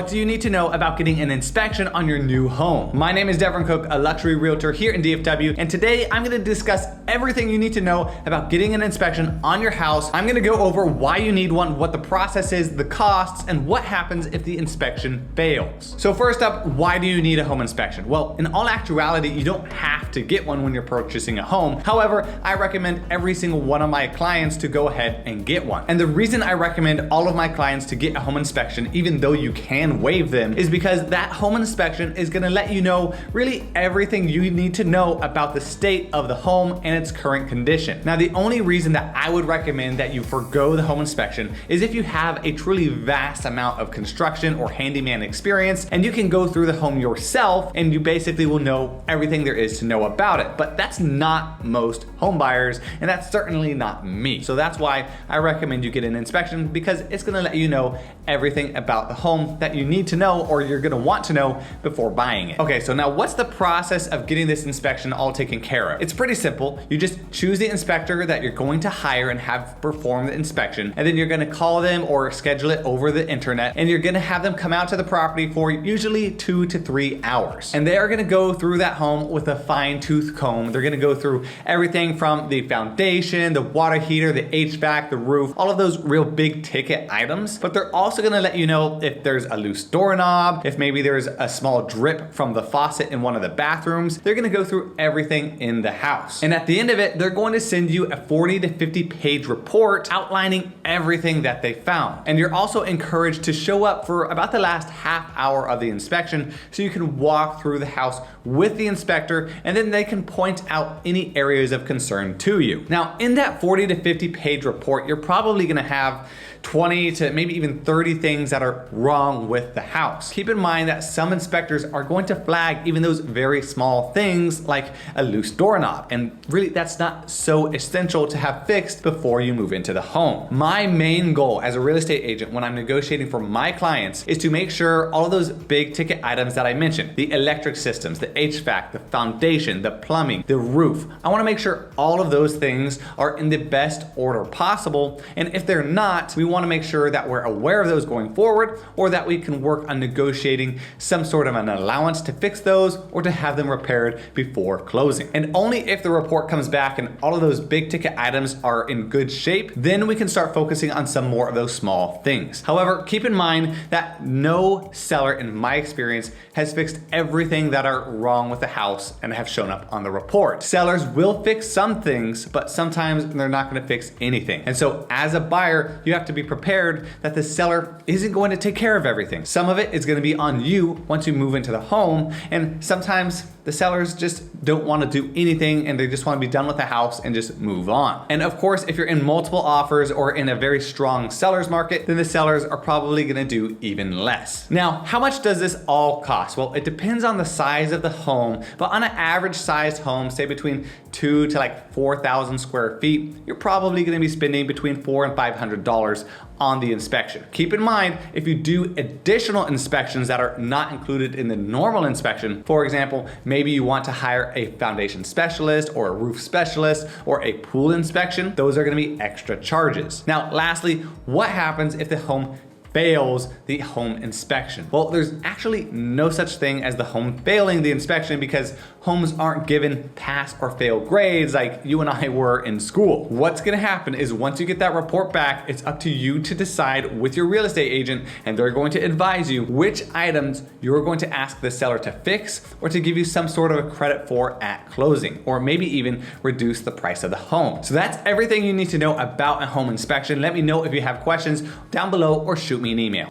What do you need to know about getting an inspection on your new home? My name is Devin Cook, a luxury realtor here in DFW, and today I'm going to discuss everything you need to know about getting an inspection on your house. I'm going to go over why you need one, what the process is, the costs, and what happens if the inspection fails. So first up, why do you need a home inspection? Well, in all actuality, you don't have to get one when you're purchasing a home. However, I recommend every single one of my clients to go ahead and get one. And the reason I recommend all of my clients to get a home inspection, even though you can waive them, is because that home inspection is going to let you know really everything you need to know about the state of the home and its current condition. Now, the only reason that I would recommend that you forgo the home inspection is if you have a truly vast amount of construction or handyman experience and you can go through the home yourself and you basically will know everything there is to know about it. But that's not most home buyers, and that's certainly not me. So that's why I recommend you get an inspection, because it's going to let you know everything about the home that you need to know or you're going to want to know before buying it. Okay, so now what's the process of getting this inspection all taken care of? It's pretty simple. You just choose the inspector that you're going to hire and have perform the inspection, and then you're going to call them or schedule it over the internet, and you're going to have them come out to the property for usually 2 to 3 hours. And they are going to go through that home with a fine-tooth comb. They're going to go through everything from the foundation, the water heater, the HVAC, the roof, all of those real big ticket items. But they're also going to let you know if there's a loose doorknob, if maybe there's a small drip from the faucet in one of the bathrooms. They're going to go through everything in the house. And at the end of it, they're going to send you a 40 to 50 page report outlining everything that they found. And you're also encouraged to show up for about the last half hour of the inspection so you can walk through the house with the inspector, and then they can point out any areas of concern to you. Now, in that 40 to 50 page report, you're probably going to have 20 to maybe even 30 things that are wrong with the house. Keep in mind that some inspectors are going to flag even those very small things like a loose doorknob, and really that's not so essential to have fixed before you move into the home. My main goal as a real estate agent when I'm negotiating for my clients is to make sure all of those big ticket items that I mentioned, the electric systems, the HVAC, the foundation, the plumbing, the roof, I want to make sure all of those things are in the best order possible, and if they're not, we want to make sure that we're aware of those going forward, or that we can work on negotiating some sort of an allowance to fix those or to have them repaired before closing. And only if the report comes back and all of those big ticket items are in good shape, then we can start focusing on some more of those small things. However, keep in mind that no seller in my experience has fixed everything that are wrong with the house and have shown up on the report. Sellers will fix some things, but sometimes they're not going to fix anything. And so as a buyer, you have to be prepared that the seller isn't going to take care of everything. Some of it is going to be on you once you move into the home, and sometimes the sellers just don't want to do anything and they just want to be done with the house and just move on. And of course, if you're in multiple offers or in a very strong seller's market, then the sellers are probably going to do even less. Now, how much does this all cost? Well, it depends on the size of the home, but on an average sized home, say between 2 to like 4,000 square feet, you're probably going to be spending between $400 and $500 on the inspection. Keep in mind, if you do additional inspections that are not included in the normal inspection, for example, maybe you want to hire a foundation specialist or a roof specialist or a pool inspection, those are going to be extra charges. Now, lastly, what happens if the home fails the home inspection? Well, there's actually no such thing as the home failing the inspection, because homes aren't given pass or fail grades like you and I were in school. What's gonna happen is once you get that report back, it's up to you to decide with your real estate agent, and they're going to advise you which items you're going to ask the seller to fix or to give you some sort of a credit for at closing, or maybe even reduce the price of the home. So that's everything you need to know about a home inspection. Let me know if you have questions down below or shoot me an email.